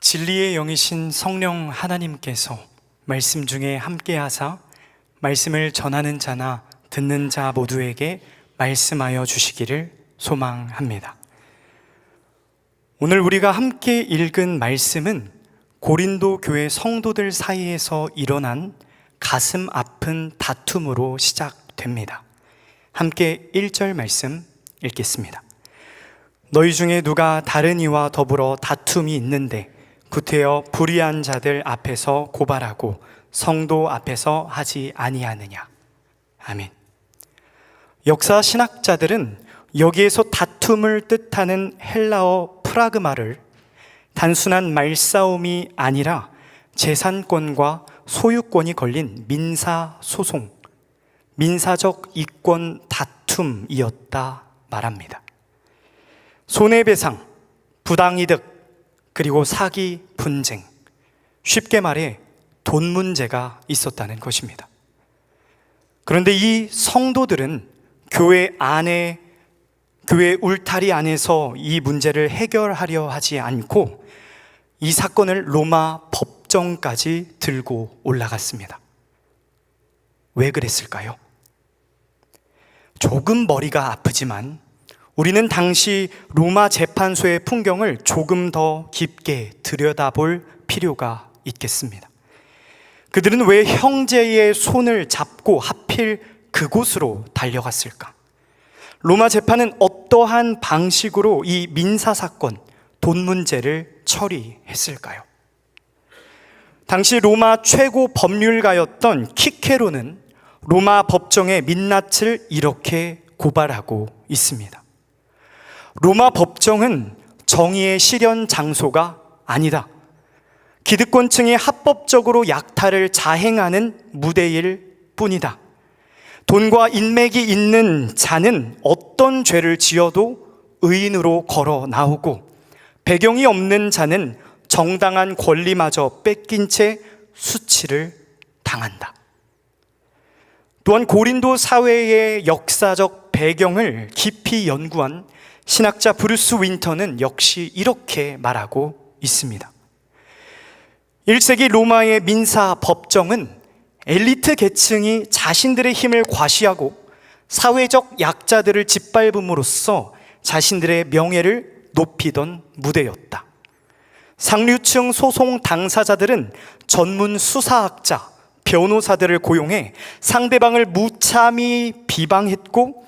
진리의 영이신 성령 하나님께서 말씀 중에 함께하사 말씀을 전하는 자나 듣는 자 모두에게 말씀하여 주시기를 소망합니다. 오늘 우리가 함께 읽은 말씀은 고린도 교회 성도들 사이에서 일어난 가슴 아픈 다툼으로 시작됩니다. 함께 1절 말씀 읽겠습니다. 너희 중에 누가 다른 이와 더불어 다툼이 있는데 구태여 불의한 자들 앞에서 고발하고 성도 앞에서 하지 아니하느냐. 아멘. 역사 신학자들은 여기에서 다툼을 뜻하는 헬라어 프라그마를 단순한 말싸움이 아니라 재산권과 소유권이 걸린 민사소송, 민사적 이권 다툼이었다 말합니다. 손해배상, 부당이득, 그리고 사기, 분쟁, 쉽게 말해 돈 문제가 있었다는 것입니다. 그런데 이 성도들은 교회 안에, 교회 울타리 안에서 이 문제를 해결하려 하지 않고 이 사건을 로마 법정까지 들고 올라갔습니다. 왜 그랬을까요? 조금 머리가 아프지만 우리는 당시 로마 재판소의 풍경을 조금 더 깊게 들여다볼 필요가 있겠습니다. 그들은 왜 형제의 손을 잡고 하필 그곳으로 달려갔을까? 로마 재판은 어떠한 방식으로 이 민사사건, 돈 문제를 처리했을까요? 당시 로마 최고 법률가였던 키케로는 로마 법정의 민낯을 이렇게 고발하고 있습니다. 로마 법정은 정의의 실현 장소가 아니다. 기득권층이 합법적으로 약탈을 자행하는 무대일 뿐이다. 돈과 인맥이 있는 자는 어떤 죄를 지어도 의인으로 걸어 나오고 배경이 없는 자는 정당한 권리마저 뺏긴 채 수치를 당한다. 또한 고린도 사회의 역사적 배경을 깊이 연구한 신학자 브루스 윈터는 역시 이렇게 말하고 있습니다. 1세기 로마의 민사 법정은 엘리트 계층이 자신들의 힘을 과시하고 사회적 약자들을 짓밟음으로써 자신들의 명예를 높이던 무대였다. 상류층 소송 당사자들은 전문 수사학자, 변호사들을 고용해 상대방을 무참히 비방했고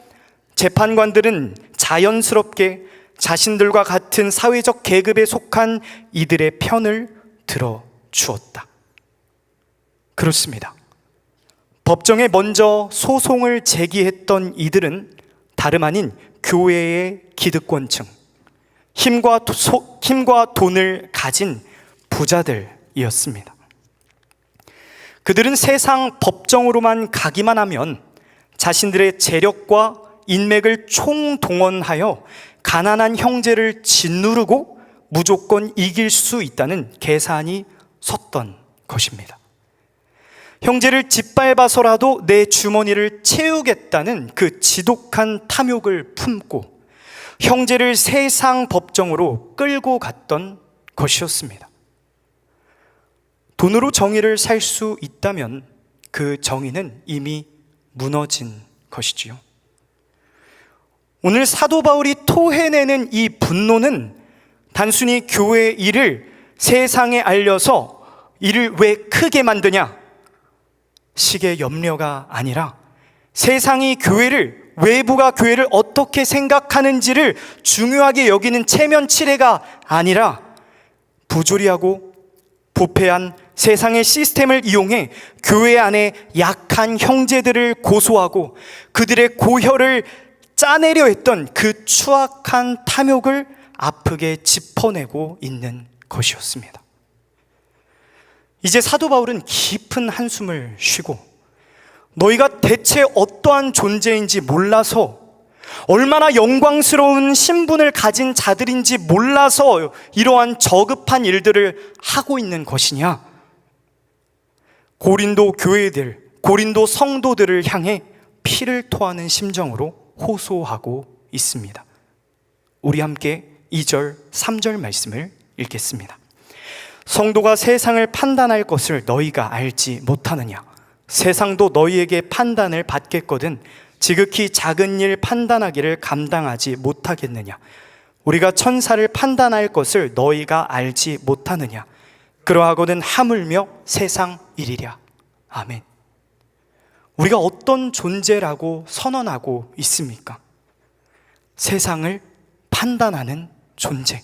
재판관들은 자연스럽게 자신들과 같은 사회적 계급에 속한 이들의 편을 들어주었다. 그렇습니다. 법정에 먼저 소송을 제기했던 이들은 다름 아닌 교회의 기득권층, 힘과 돈을 가진 부자들이었습니다. 그들은 세상 법정으로만 가기만 하면 자신들의 재력과 인맥을 총동원하여 가난한 형제를 짓누르고 무조건 이길 수 있다는 계산이 섰던 것입니다. 형제를 짓밟아서라도 내 주머니를 채우겠다는 그 지독한 탐욕을 품고 형제를 세상 법정으로 끌고 갔던 것이었습니다. 돈으로 정의를 살 수 있다면 그 정의는 이미 무너진 것이지요. 오늘 사도 바울이 토해내는 이 분노는 단순히 교회의 일을 세상에 알려서 이를 왜 크게 만드냐 식의 염려가 아니라 세상이 교회를, 외부가 교회를 어떻게 생각하는지를 중요하게 여기는 체면 칠해가 아니라 부조리하고 부패한 세상의 시스템을 이용해 교회 안에 약한 형제들을 고소하고 그들의 고혈을 짜내려 했던 그 추악한 탐욕을 아프게 짚어내고 있는 것이었습니다. 이제 사도 바울은 깊은 한숨을 쉬고 너희가 대체 어떠한 존재인지 몰라서, 얼마나 영광스러운 신분을 가진 자들인지 몰라서 이러한 저급한 일들을 하고 있는 것이냐? 고린도 교회들, 고린도 성도들을 향해 피를 토하는 심정으로 호소하고 있습니다. 우리 함께 2절, 3절 말씀을 읽겠습니다. 성도가 세상을 판단할 것을 너희가 알지 못하느냐? 세상도 너희에게 판단을 받겠거든 지극히 작은 일 판단하기를 감당하지 못하겠느냐? 우리가 천사를 판단할 것을 너희가 알지 못하느냐? 그러하거든 하물며 세상 일이랴. 아멘. 우리가 어떤 존재라고 선언하고 있습니까? 세상을 판단하는 존재.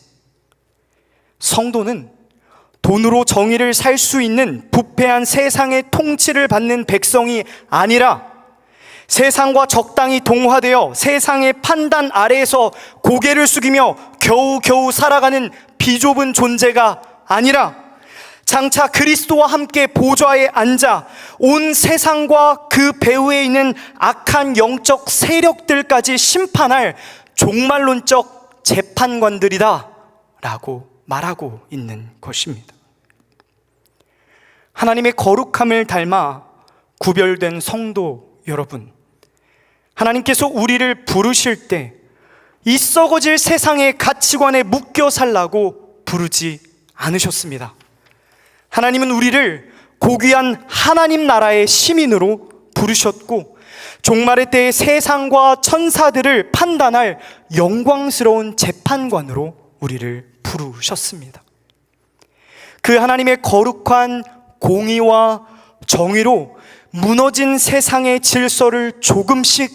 성도는 돈으로 정의를 살 수 있는 부패한 세상의 통치를 받는 백성이 아니라 세상과 적당히 동화되어 세상의 판단 아래에서 고개를 숙이며 겨우겨우 살아가는 비좁은 존재가 아니라 장차 그리스도와 함께 보좌에 앉아 온 세상과 그 배후에 있는 악한 영적 세력들까지 심판할 종말론적 재판관들이다 라고 말하고 있는 것입니다. 하나님의 거룩함을 닮아 구별된 성도 여러분, 하나님께서 우리를 부르실 때 이 썩어질 세상의 가치관에 묶여 살라고 부르지 않으셨습니다. 하나님은 우리를 고귀한 하나님 나라의 시민으로 부르셨고 종말의 때에 세상과 천사들을 판단할 영광스러운 재판관으로 우리를 부르셨습니다. 그 하나님의 거룩한 공의와 정의로 무너진 세상의 질서를 조금씩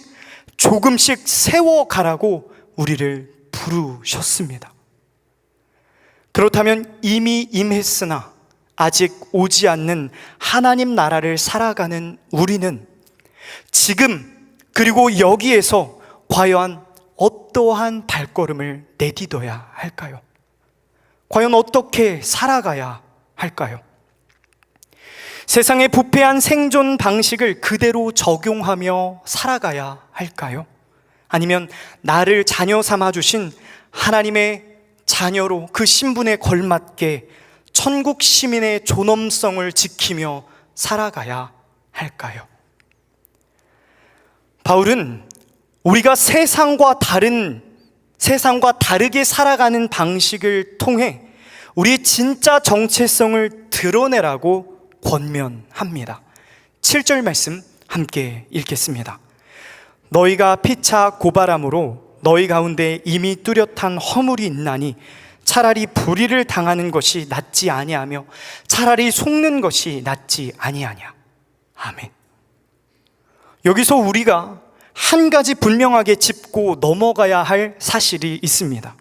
세워가라고 우리를 부르셨습니다. 그렇다면 이미 임했으나 아직 오지 않는 하나님 나라를 살아가는 우리는 지금 그리고 여기에서 과연 어떠한 발걸음을 내딛어야 할까요? 과연 어떻게 살아가야 할까요? 세상의 부패한 생존 방식을 그대로 적용하며 살아가야 할까요? 아니면 나를 자녀 삼아주신 하나님의 자녀로 그 신분에 걸맞게 천국 시민의 존엄성을 지키며 살아가야 할까요? 바울은 우리가 세상과 다르게 살아가는 방식을 통해 우리의 진짜 정체성을 드러내라고 권면합니다. 7절 말씀 함께 읽겠습니다. 너희가 피차 고발함으로 너희 가운데 이미 뚜렷한 허물이 있나니 차라리 불의를 당하는 것이 낫지 아니하며 차라리 속는 것이 낫지 아니하냐. 아멘. 여기서 우리가 한 가지 분명하게 짚고 넘어가야 할 사실이 있습니다.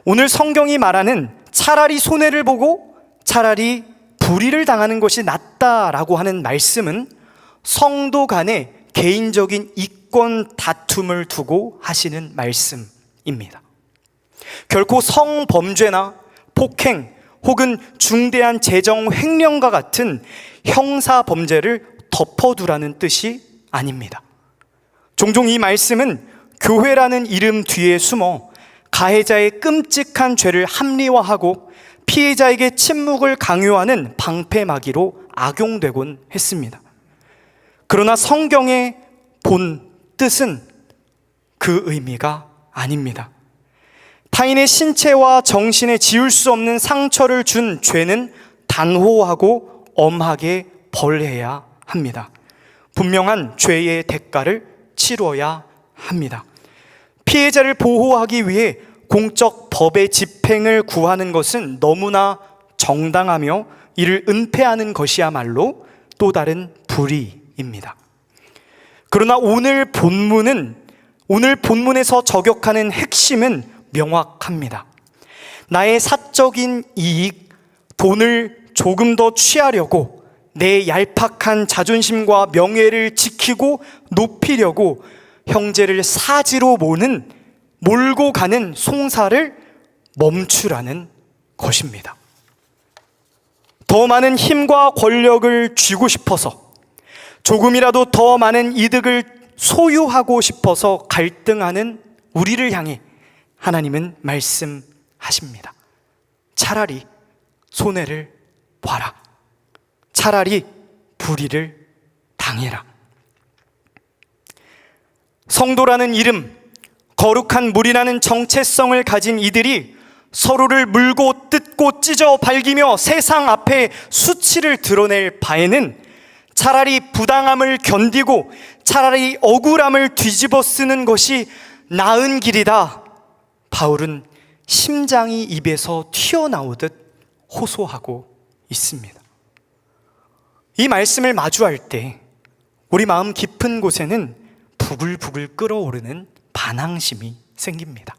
오늘 성경이 말하는 차라리 손해를 보고 차라리 불의를 당하는 것이 낫다라고 하는 말씀은 성도 간의 개인적인 이권 다툼을 두고 하시는 말씀입니다. 결코 성범죄나 폭행 혹은 중대한 재정 횡령과 같은 형사 범죄를 덮어두라는 뜻이 아닙니다. 종종 이 말씀은 교회라는 이름 뒤에 숨어 가해자의 끔찍한 죄를 합리화하고 피해자에게 침묵을 강요하는 방패막이로 악용되곤 했습니다. 그러나 성경의 본 뜻은 그 의미가 아닙니다. 타인의 신체와 정신에 지울 수 없는 상처를 준 죄는 단호하고 엄하게 벌해야 합니다. 분명한 죄의 대가를 치러야 합니다. 피해자를 보호하기 위해 공적 법의 집행을 구하는 것은 너무나 정당하며 이를 은폐하는 것이야말로 또 다른 불의입니다. 그러나 오늘 본문에서 저격하는 핵심은 명확합니다. 나의 사적인 이익, 돈을 조금 더 취하려고 내 얄팍한 자존심과 명예를 지키고 높이려고 형제를 사지로 몰고 가는 송사를 멈추라는 것입니다. 더 많은 힘과 권력을 쥐고 싶어서, 조금이라도 더 많은 이득을 소유하고 싶어서 갈등하는 우리를 향해 하나님은 말씀하십니다. 차라리 손해를 봐라. 차라리 불의를 당해라. 성도라는 이름, 거룩한 무리라는 정체성을 가진 이들이 서로를 물고 뜯고 찢어 발기며 세상 앞에 수치를 드러낼 바에는 차라리 부당함을 견디고 차라리 억울함을 뒤집어 쓰는 것이 나은 길이다. 바울은 심장이 입에서 튀어나오듯 호소하고 있습니다. 이 말씀을 마주할 때 우리 마음 깊은 곳에는 부글부글 끓어오르는 반항심이 생깁니다.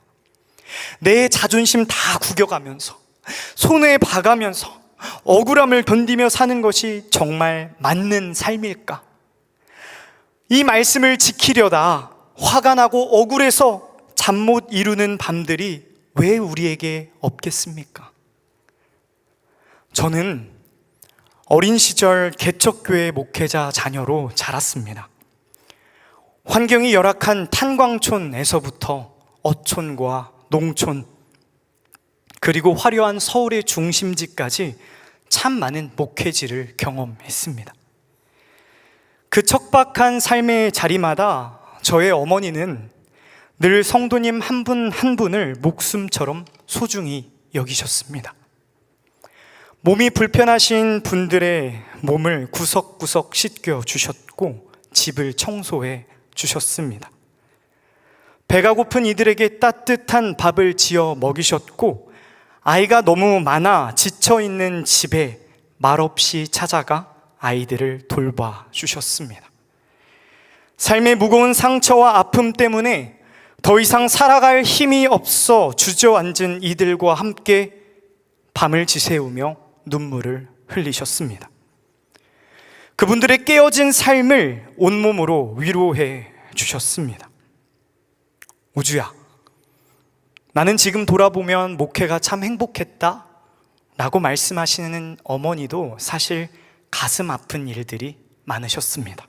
내 자존심 다 구겨가면서 손에 봐가면서 억울함을 견디며 사는 것이 정말 맞는 삶일까? 이 말씀을 지키려다 화가 나고 억울해서 잠 못 이루는 밤들이 왜 우리에게 없겠습니까? 저는 어린 시절 개척교회 목회자 자녀로 자랐습니다. 환경이 열악한 탄광촌에서부터 어촌과 농촌, 그리고 화려한 서울의 중심지까지 참 많은 목회지를 경험했습니다. 그 척박한 삶의 자리마다 저의 어머니는 늘 성도님 한 분 한 분을 목숨처럼 소중히 여기셨습니다. 몸이 불편하신 분들의 몸을 구석구석 씻겨 주셨고 집을 청소해 주셨습니다. 배가 고픈 이들에게 따뜻한 밥을 지어 먹이셨고, 아이가 너무 많아 지쳐있는 집에 말없이 찾아가 아이들을 돌봐 주셨습니다. 삶의 무거운 상처와 아픔 때문에 더 이상 살아갈 힘이 없어 주저앉은 이들과 함께 밤을 지새우며 눈물을 흘리셨습니다. 그분들의 깨어진 삶을 온몸으로 위로해 주셨습니다. 우주야, 나는 지금 돌아보면 목회가 참 행복했다 라고 말씀하시는 어머니도 사실 가슴 아픈 일들이 많으셨습니다.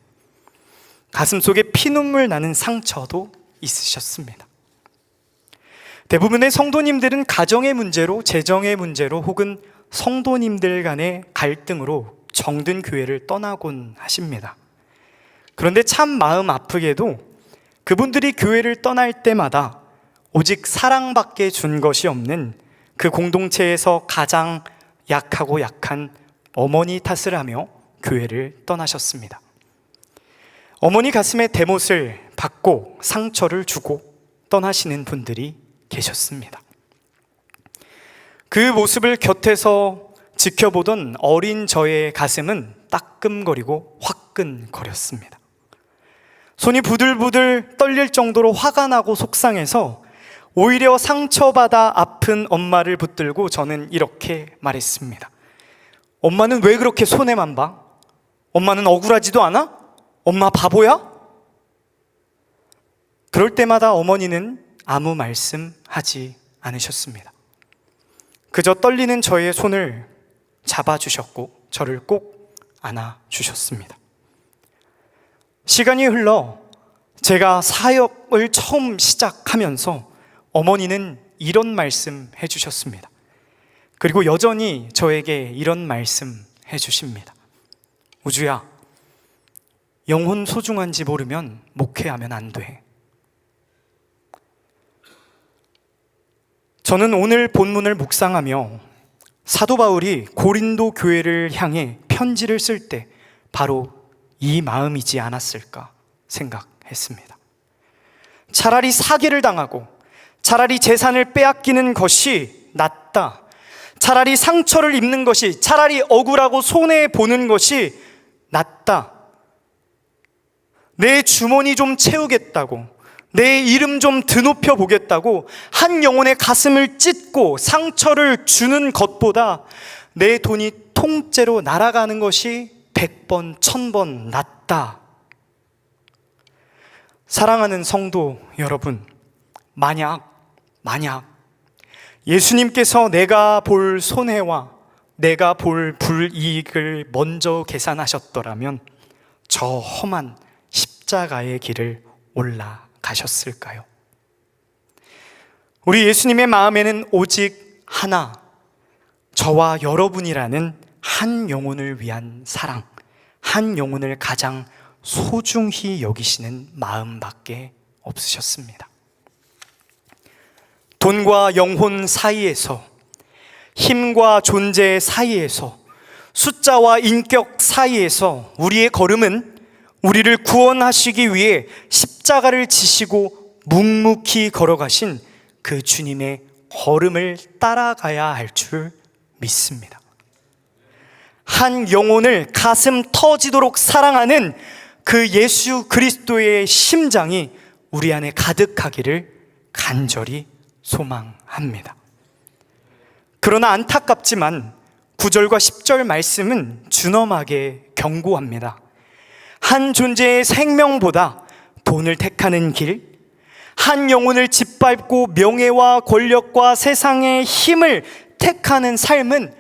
가슴 속에 피눈물 나는 상처도 있으셨습니다. 대부분의 성도님들은 가정의 문제로, 재정의 문제로, 혹은 성도님들 간의 갈등으로 정든 교회를 떠나곤 하십니다. 그런데 참 마음 아프게도 그분들이 교회를 떠날 때마다 오직 사랑밖에 준 것이 없는 그 공동체에서 가장 약하고 약한 어머니 탓을 하며 교회를 떠나셨습니다. 어머니 가슴에 대못을 받고 상처를 주고 떠나시는 분들이 계셨습니다. 그 모습을 곁에서 지켜보던 어린 저의 가슴은 따끔거리고 화끈거렸습니다. 손이 부들부들 떨릴 정도로 화가 나고 속상해서 오히려 상처받아 아픈 엄마를 붙들고 저는 이렇게 말했습니다. 엄마는 왜 그렇게 손해만 봐? 엄마는 억울하지도 않아? 엄마 바보야? 그럴 때마다 어머니는 아무 말씀 하지 않으셨습니다. 그저 떨리는 저의 손을 잡아주셨고 저를 꼭 안아주셨습니다. 시간이 흘러 제가 사역을 처음 시작하면서 어머니는 이런 말씀 해주셨습니다. 그리고 여전히 저에게 이런 말씀 해주십니다. 우주야, 영혼 소중한지 모르면 목회하면 안 돼. 저는 오늘 본문을 묵상하며 사도 바울이 고린도 교회를 향해 편지를 쓸 때 바로 이 마음이지 않았을까 생각했습니다. 차라리 사기를 당하고 차라리 재산을 빼앗기는 것이 낫다. 차라리 상처를 입는 것이, 차라리 억울하고 손해보는 것이 낫다. 내 주머니 좀 채우겠다고, 내 이름 좀 드높여 보겠다고 한 영혼의 가슴을 찢고 상처를 주는 것보다 내 돈이 통째로 날아가는 것이 100번, 1000번 낫다. 사랑하는 성도 여러분, 만약 예수님께서 내가 볼 손해와 내가 볼 불이익을 먼저 계산하셨더라면 저 험한 십자가의 길을 올라가셨을까요? 우리 예수님의 마음에는 오직 하나, 저와 여러분이라는 한 영혼을 위한 사랑, 한 영혼을 가장 소중히 여기시는 마음밖에 없으셨습니다. 돈과 영혼 사이에서, 힘과 존재 사이에서, 숫자와 인격 사이에서 우리의 걸음은 우리를 구원하시기 위해 십자가를 지시고 묵묵히 걸어가신 그 주님의 걸음을 따라가야 할 줄 믿습니다. 한 영혼을 가슴 터지도록 사랑하는 그 예수 그리스도의 심장이 우리 안에 가득하기를 간절히 소망합니다. 그러나 안타깝지만 9절과 10절 말씀은 준엄하게 경고합니다. 한 존재의 생명보다 돈을 택하는 길, 한 영혼을 짓밟고 명예와 권력과 세상의 힘을 택하는 삶은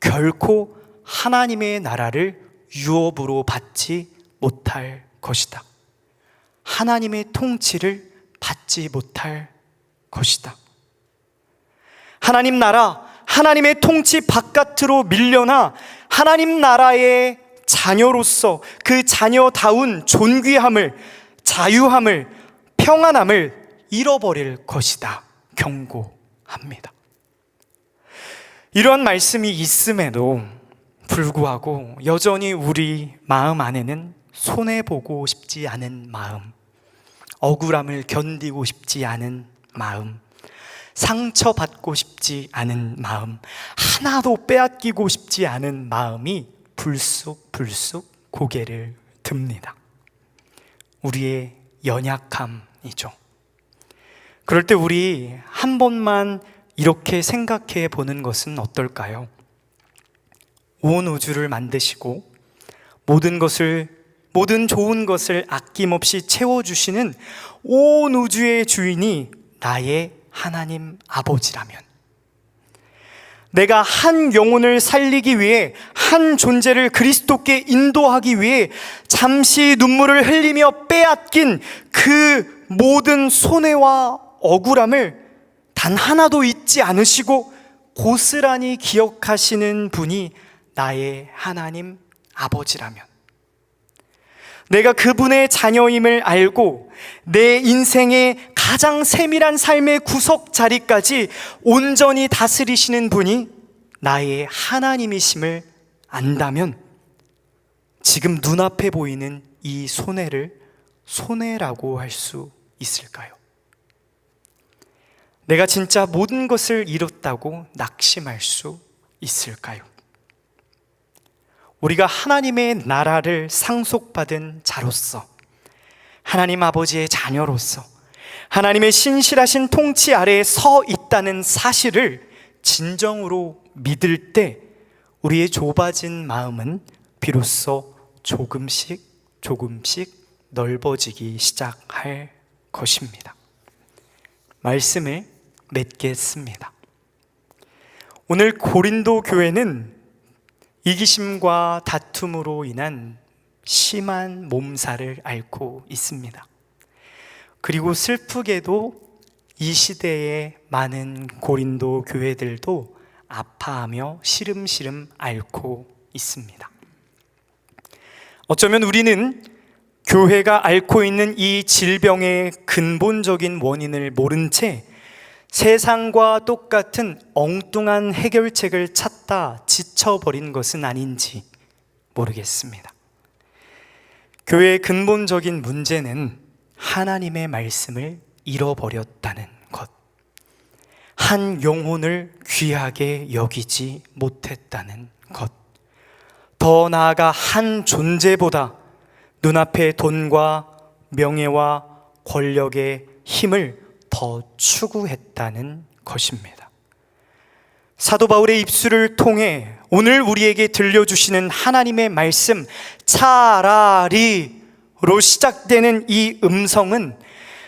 결코 하나님의 나라를 유업으로 받지 못할 것이다. 하나님의 통치를 받지 못할 것이다. 하나님 나라, 하나님의 통치 바깥으로 밀려나 하나님 나라의 자녀로서 그 자녀다운 존귀함을, 자유함을, 평안함을 잃어버릴 것이다 경고합니다. 이런 말씀이 있음에도 불구하고 여전히 우리 마음 안에는 손해보고 싶지 않은 마음, 억울함을 견디고 싶지 않은 마음, 상처받고 싶지 않은 마음, 하나도 빼앗기고 싶지 않은 마음이 불쑥불쑥 고개를 듭니다. 우리의 연약함이죠. 그럴 때 우리 한 번만 이렇게 생각해 보는 것은 어떨까요? 온 우주를 만드시고 모든 좋은 것을 아낌없이 채워주시는 온 우주의 주인이 나의 하나님 아버지라면, 내가 한 영혼을 살리기 위해, 한 존재를 그리스도께 인도하기 위해 잠시 눈물을 흘리며 빼앗긴 그 모든 손해와 억울함을 단 하나도 잊지 않으시고 고스란히 기억하시는 분이 나의 하나님 아버지라면, 내가 그분의 자녀임을 알고 내 인생의 가장 세밀한 삶의 구석 자리까지 온전히 다스리시는 분이 나의 하나님이심을 안다면, 지금 눈앞에 보이는 이 손해를 손해라고 할 수 있을까요? 내가 진짜 모든 것을 잃었다고 낙심할 수 있을까요? 우리가 하나님의 나라를 상속받은 자로서, 하나님 아버지의 자녀로서 하나님의 신실하신 통치 아래에 서 있다는 사실을 진정으로 믿을 때 우리의 좁아진 마음은 비로소 조금씩 넓어지기 시작할 것입니다. 말씀을 맺겠습니다. 오늘 고린도 교회는 이기심과 다툼으로 인한 심한 몸살을 앓고 있습니다. 그리고 슬프게도 이 시대의 많은 고린도 교회들도 아파하며 시름시름 앓고 있습니다. 어쩌면 우리는 교회가 앓고 있는 이 질병의 근본적인 원인을 모른 채 세상과 똑같은 엉뚱한 해결책을 찾다 지쳐버린 것은 아닌지 모르겠습니다. 교회의 근본적인 문제는 하나님의 말씀을 잃어버렸다는 것, 한 영혼을 귀하게 여기지 못했다는 것, 더 나아가 한 존재보다 눈앞의 돈과 명예와 권력의 힘을 더 추구했다는 것입니다. 사도 바울의 입술을 통해 오늘 우리에게 들려주시는 하나님의 말씀, 차라리로 시작되는 이 음성은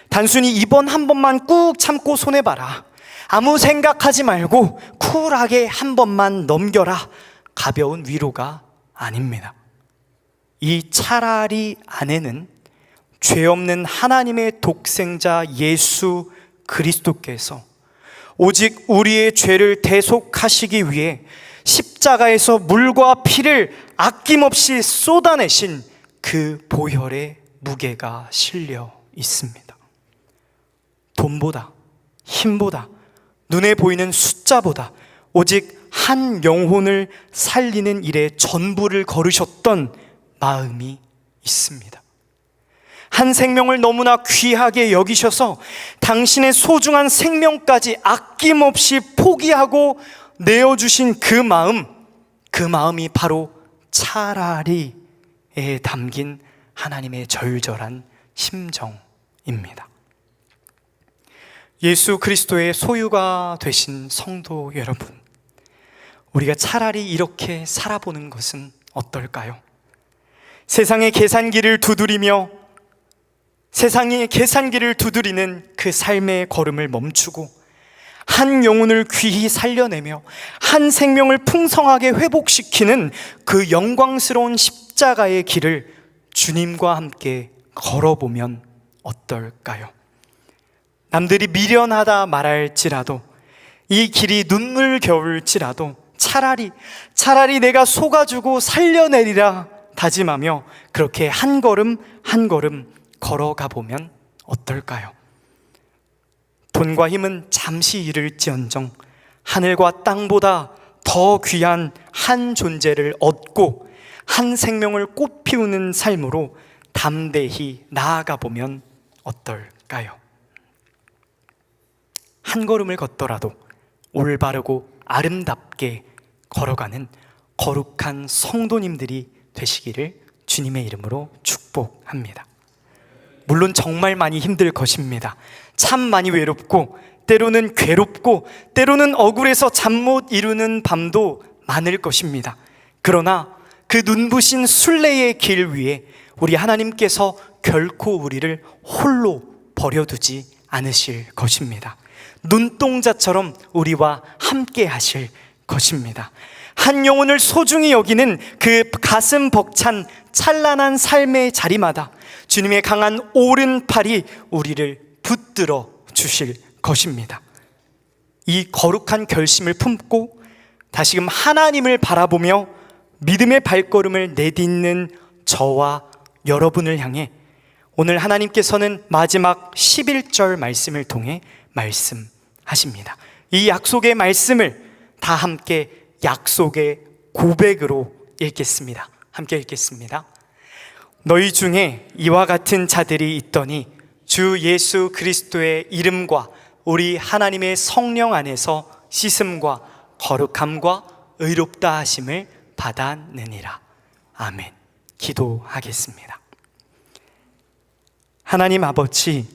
단순히 이번 한 번만 꾹 참고 손해봐라, 아무 생각하지 말고 쿨하게 한 번만 넘겨라, 가벼운 위로가 아닙니다. 이 차라리 안에는 죄 없는 하나님의 독생자 예수 그리스도께서 오직 우리의 죄를 대속하시기 위해 십자가에서 물과 피를 아낌없이 쏟아내신 그 보혈의 무게가 실려 있습니다. 돈보다, 힘보다, 눈에 보이는 숫자보다 오직 한 영혼을 살리는 일에 전부를 걸으셨던 마음이 있습니다. 한 생명을 너무나 귀하게 여기셔서 당신의 소중한 생명까지 아낌없이 포기하고 내어주신 그 마음이 바로 차라리에 담긴 하나님의 절절한 심정입니다. 예수 그리스도의 소유가 되신 성도 여러분, 우리가 차라리 이렇게 살아보는 것은 어떨까요? 세상의 계산기를 두드리며 세상의 계산기를 두드리는 그 삶의 걸음을 멈추고 한 영혼을 귀히 살려내며 한 생명을 풍성하게 회복시키는 그 영광스러운 십자가의 길을 주님과 함께 걸어보면 어떨까요? 남들이 미련하다 말할지라도, 이 길이 눈물겨울지라도 차라리 내가 속아주고 살려내리라 다짐하며 그렇게 한 걸음 한 걸음 걸어가 보면 어떨까요? 돈과 힘은 잠시 잃을지언정 하늘과 땅보다 더 귀한 한 존재를 얻고 한 생명을 꽃피우는 삶으로 담대히 나아가 보면 어떨까요? 한 걸음을 걷더라도 올바르고 아름답게 걸어가는 거룩한 성도님들이 되시기를 주님의 이름으로 축복합니다. 물론 정말 많이 힘들 것입니다. 참 많이 외롭고 때로는 괴롭고 때로는 억울해서 잠 못 이루는 밤도 많을 것입니다. 그러나 그 눈부신 순례의 길 위에 우리 하나님께서 결코 우리를 홀로 버려두지 않으실 것입니다. 눈동자처럼 우리와 함께 하실 것입니다. 한 영혼을 소중히 여기는 그 가슴 벅찬 찬란한 삶의 자리마다 주님의 강한 오른팔이 우리를 붙들어 주실 것입니다. 이 거룩한 결심을 품고 다시금 하나님을 바라보며 믿음의 발걸음을 내딛는 저와 여러분을 향해 오늘 하나님께서는 마지막 11절 말씀을 통해 말씀하십니다. 이 약속의 말씀을 다 함께 약속의 고백으로 읽겠습니다. 함께 읽겠습니다. 너희 중에 이와 같은 자들이 있더니 주 예수 그리스도의 이름과 우리 하나님의 성령 안에서 씻음과 거룩함과 의롭다 하심을 받았느니라. 아멘. 기도하겠습니다. 하나님 아버지,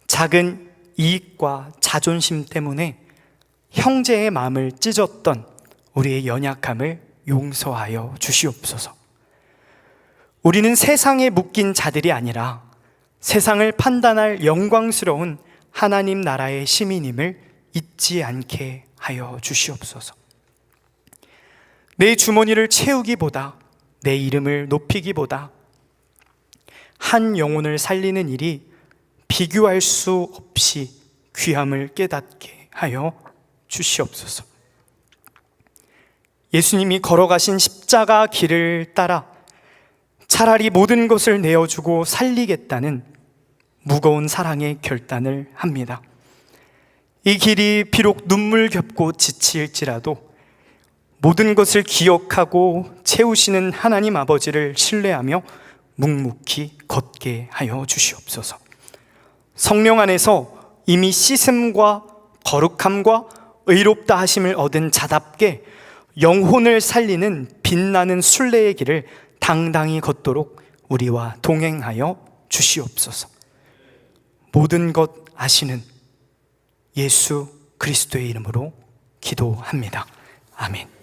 작은 이익과 자존심 때문에 형제의 마음을 찢었던 우리의 연약함을 용서하여 주시옵소서. 우리는 세상에 묶인 자들이 아니라 세상을 판단할 영광스러운 하나님 나라의 시민임을 잊지 않게 하여 주시옵소서. 내 주머니를 채우기보다, 내 이름을 높이기보다 한 영혼을 살리는 일이 비교할 수 없이 귀함을 깨닫게 하여 주시옵소서. 예수님이 걸어가신 십자가 길을 따라 차라리 모든 것을 내어주고 살리겠다는 무거운 사랑의 결단을 합니다. 이 길이 비록 눈물겹고 지칠지라도 모든 것을 기억하고 채우시는 하나님 아버지를 신뢰하며 묵묵히 걷게 하여 주시옵소서. 성령 안에서 이미 씻음과 거룩함과 의롭다 하심을 얻은 자답게 영혼을 살리는 빛나는 순례의 길을 당당히 걷도록 우리와 동행하여 주시옵소서. 모든 것 아시는 예수 그리스도의 이름으로 기도합니다. 아멘.